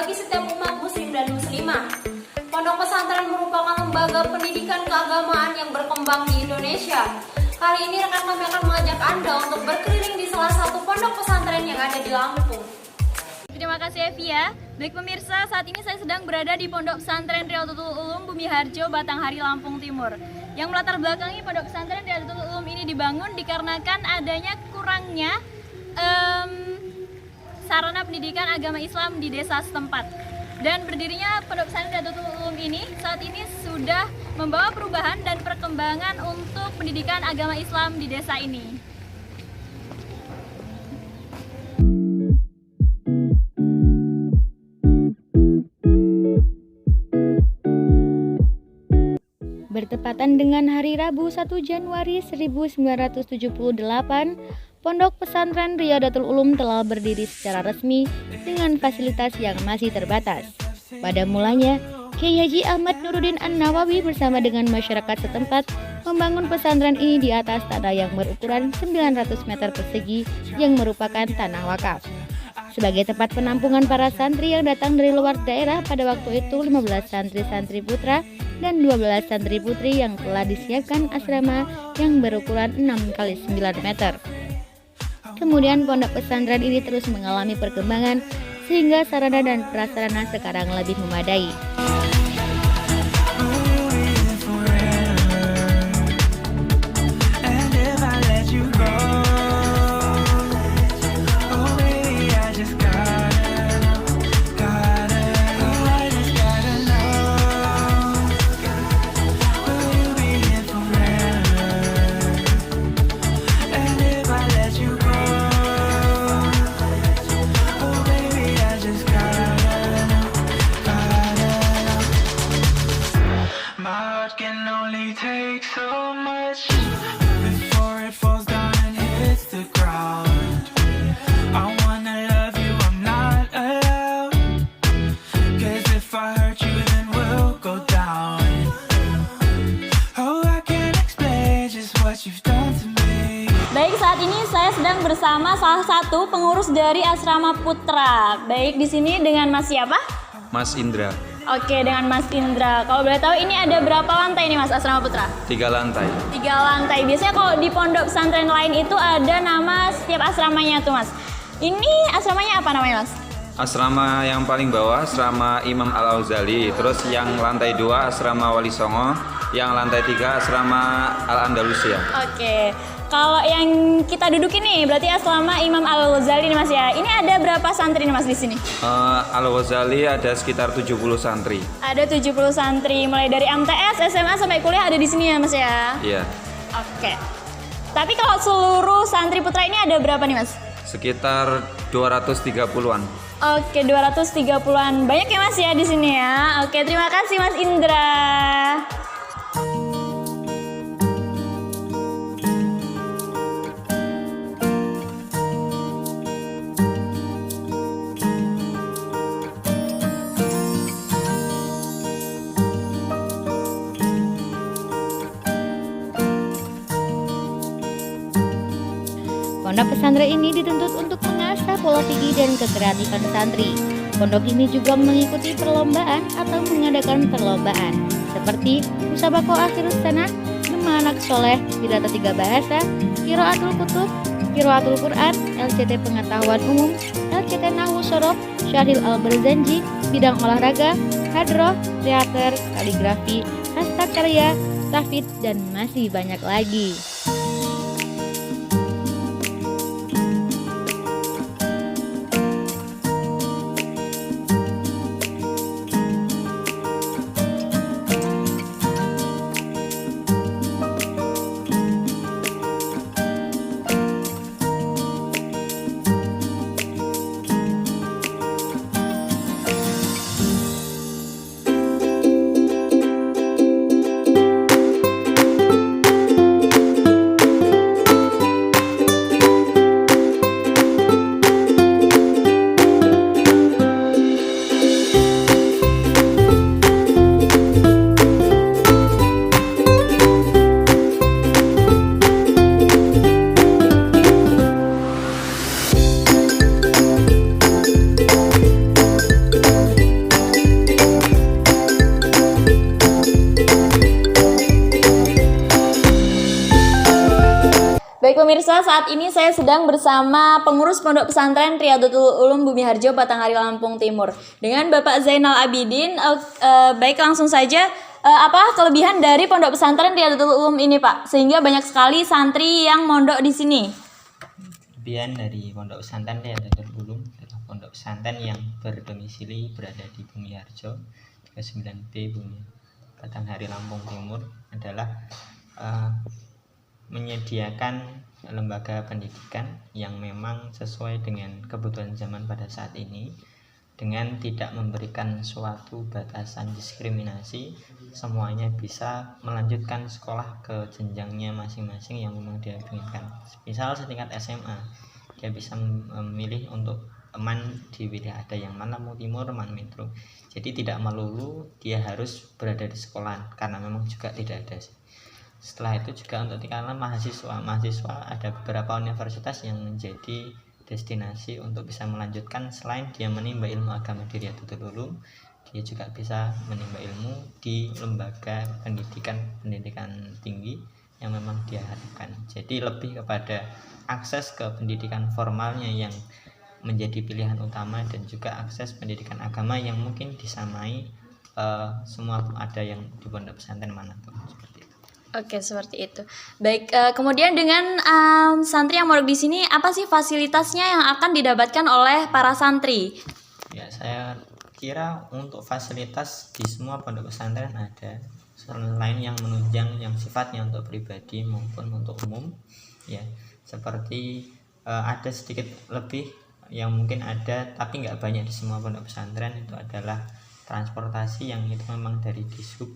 bagi setiap umat muslim dan muslimah. Pondok pesantren merupakan lembaga pendidikan keagamaan yang berkembang di Indonesia. Kali ini rekan kami akan mengajak Anda untuk berkeliling di salah satu pondok pesantren yang ada di Lampung. Terima kasih Evia. Baik pemirsa, saat ini saya sedang berada di Pondok Pesantren Riyadhatul Ulum Bumi Harjo, Batanghari, Lampung Timur. Yang melatar belakangi Pondok Pesantren Riyadhatul Ulum ini dibangun dikarenakan adanya kurangnya sarana pendidikan agama Islam di desa setempat. Dan berdirinya Pondok Pesantren Riyadhatul Ulum ini saat ini sudah membawa perubahan dan perkembangan untuk pendidikan agama Islam di desa ini. Bertepatan dengan hari Rabu 1 Januari 1978, Pondok Pesantren Riyadhatul Ulum telah berdiri secara resmi dengan fasilitas yang masih terbatas. Pada mulanya, Kyai Haji Ahmad Nuruddin An-Nawawi bersama dengan masyarakat setempat membangun pesantren ini di atas tanah yang berukuran 900 meter persegi yang merupakan tanah wakaf. Sebagai tempat penampungan para santri yang datang dari luar daerah, pada waktu itu 15 santri-santri putra dan 12 santri putri yang telah disiapkan asrama yang berukuran 6 x 9 meter. Kemudian pondok pesantren ini terus mengalami perkembangan sehingga sarana dan prasarana sekarang lebih memadai. Baik, saat ini saya sedang bersama salah satu pengurus dari Asrama Putra. Baik, di sini dengan Mas siapa? Mas Indra. Oke, dengan Mas Indra. Kalau boleh tahu ini ada berapa lantai nih Mas Asrama Putra? 3 lantai. 3 lantai. Biasanya kalau di pondok pesantren lain itu ada nama setiap asramanya tuh Mas. Ini asramanya apa namanya Mas? Asrama yang paling bawah asrama Imam Al-Auzali, terus yang lantai 2 asrama Wali Songo, yang lantai 3 asrama Al-Andalusia. Oke. Kalau yang kita duduk ini berarti asrama Imam Al-Ghazali nih Mas ya. Ini ada berapa santri nih Mas di sini? Al-Ghazali ada sekitar 70 santri. Ada 70 santri, mulai dari MTS, SMA sampai kuliah ada di sini ya Mas ya? Iya. Oke. Tapi kalau seluruh santri putra ini ada berapa nih Mas? Sekitar 230-an. Oke, 230-an. Banyak ya Mas ya di sini ya. Oke, terima kasih Mas Indra. Pondok pesantren ini dituntut untuk mengasah pola pikir dan kekreatifan santri. Pondok ini juga mengikuti perlombaan atau mengadakan perlombaan seperti Musabaqah Akhirus Sanah, Gema Anak Soleh, Pidato 3 Bahasa, Qiraatul Kutub, Qiraatul Quran, LCT Pengetahuan Umum, LCT Nahwu Shoroh, Syahril Al-Barzanji, bidang olahraga, hadroh, teater, kaligrafi, hasta karya, tahfidz, dan masih banyak lagi. Baik pemirsa, saat ini saya sedang bersama pengurus Pondok Pesantren Riyadhatul Ulum Bumiharjo, Batanghari, Lampung Timur, dengan Bapak Zainal Abidin. Baik, langsung saja. Apa kelebihan dari Pondok Pesantren Riyadhatul Ulum ini, Pak, sehingga banyak sekali santri yang mondok di sini? Kelebihan dari Pondok Pesantren Riyadhatul Ulum adalah pondok pesantren yang berdomisili berada di Bumiharjo, 39B Bumi, Batanghari, Lampung Timur, adalah menyediakan lembaga pendidikan yang memang sesuai dengan kebutuhan zaman pada saat ini, dengan tidak memberikan suatu batasan diskriminasi. Semuanya bisa melanjutkan sekolah ke jenjangnya masing-masing yang memang dia inginkan. Misal setingkat SMA, dia bisa memilih untuk MAN di wilayah, ada yang MAN Lampung Timur, MAN Metro. Jadi tidak melulu dia harus berada di sekolah, karena memang juga tidak ada. Setelah itu juga untuk tingkatan mahasiswa ada beberapa universitas yang menjadi destinasi untuk bisa melanjutkan. Selain dia menimba ilmu agama di Riyadhatul Ulum, dia juga bisa menimba ilmu di lembaga pendidikan tinggi yang memang dia harapkan. Jadi lebih kepada akses ke pendidikan formalnya yang menjadi pilihan utama, dan juga akses pendidikan agama yang mungkin disamai semua ada yang di pondok pesantren manapun, seperti itu. Oke, seperti itu. Baik, kemudian dengan santri yang mondok di sini, apa sih fasilitasnya yang akan didapatkan oleh para santri? Ya, saya kira untuk fasilitas di semua pondok pesantren ada, selain yang menunjang yang sifatnya untuk pribadi maupun untuk umum, ya, seperti ada sedikit lebih yang mungkin ada tapi nggak banyak di semua pondok pesantren, itu adalah transportasi yang itu memang dari Dishub,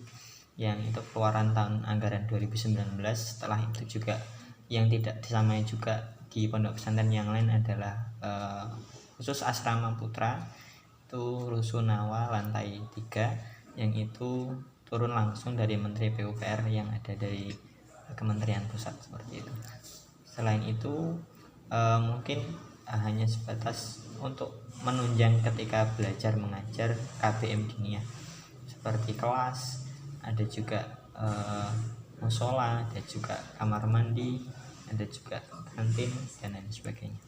yang itu keluaran tahun anggaran 2019. Setelah itu juga yang tidak disamai juga di pondok pesantren yang lain adalah khusus asrama putra, itu Rusunawa lantai 3, yang itu turun langsung dari Menteri PUPR yang ada dari Kementerian Pusat, seperti itu. Selain itu mungkin hanya sebatas untuk menunjang ketika belajar mengajar KBM Diniyah, seperti kelas, ada juga musola, ada juga kamar mandi, ada juga kantin, dan lain sebagainya.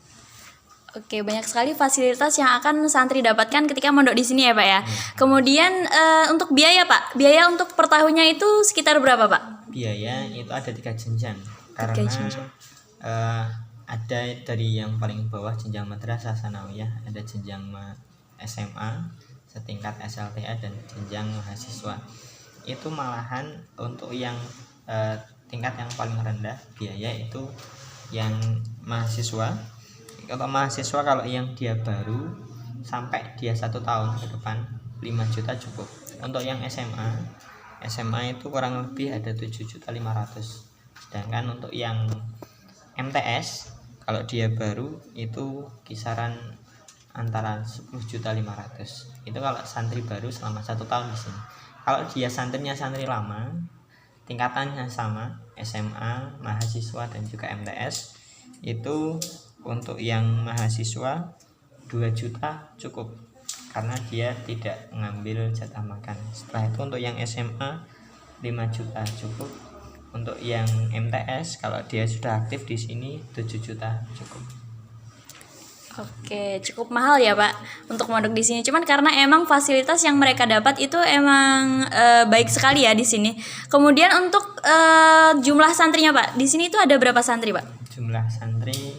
Oke, banyak sekali fasilitas yang akan santri dapatkan ketika mondok di sini ya, Pak ya. Kemudian untuk biaya, Pak, biaya untuk per tahunnya itu sekitar berapa, Pak? Biaya itu ada 3 jenjang, karena ada dari yang paling bawah jenjang madrasah sanawiyah, ada jenjang SMA setingkat SLTA, dan jenjang mahasiswa. Itu malahan untuk yang tingkat yang paling rendah biaya itu yang mahasiswa. Kalau mahasiswa, kalau yang dia baru sampai dia 1 tahun ke depan 5 juta cukup. Untuk yang SMA itu kurang lebih ada 7.500.000. Sedangkan untuk yang MTS, kalau dia baru itu kisaran antara 10.500.000. Itu kalau santri baru selama 1 tahun di sini. Kalau dia santrinya santri lama, tingkatannya sama, SMA, mahasiswa, dan juga MTS, itu untuk yang mahasiswa 2 juta cukup, karena dia tidak mengambil jatah makan. Setelah itu untuk yang SMA 5 juta cukup. Untuk yang MTS, kalau dia sudah aktif di sini 7 juta cukup. Oke, cukup mahal ya, Pak, untuk mondok di sini. Cuman karena emang fasilitas yang mereka dapat itu emang baik sekali ya di sini. Kemudian untuk jumlah santrinya, Pak, di sini itu ada berapa santri, Pak? Jumlah santri,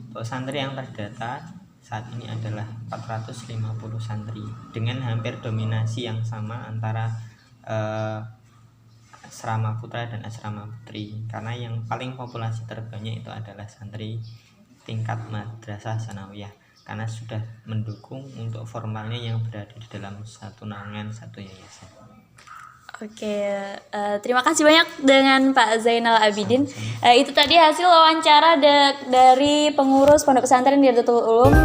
untuk santri yang terdata saat ini adalah 450 santri, dengan hampir dominasi yang sama antara asrama putra dan asrama putri, karena yang paling populasi terbanyak itu adalah santri tingkat madrasah sanawiyah, karena sudah mendukung untuk formalnya yang berada di dalam satu naungan, satu yayasan. Oke, terima kasih banyak dengan Pak Zainal Abidin. Itu tadi hasil wawancara dari pengurus Pondok Pesantren Riyadhatul Ulum.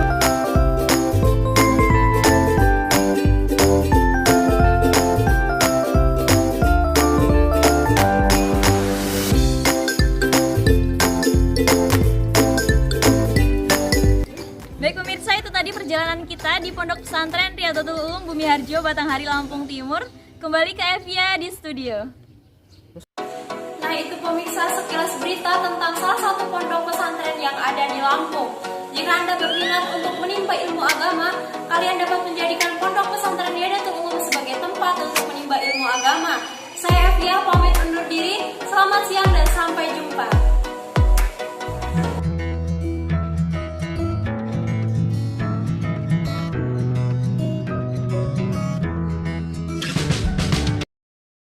Baik pemirsa, itu tadi perjalanan kita di Pondok Pesantren Riyadhatul Ulum Bumiharjo, Batanghari, Lampung Timur. Kembali ke Evia di studio. Nah, itu pemirsa sekilas berita tentang salah satu pondok pesantren yang ada di Lampung. Jika Anda berminat untuk menimba ilmu agama, kalian dapat menjadikan pondok pesantren Riyadatul Ulum sebagai tempat untuk menimba ilmu agama. Saya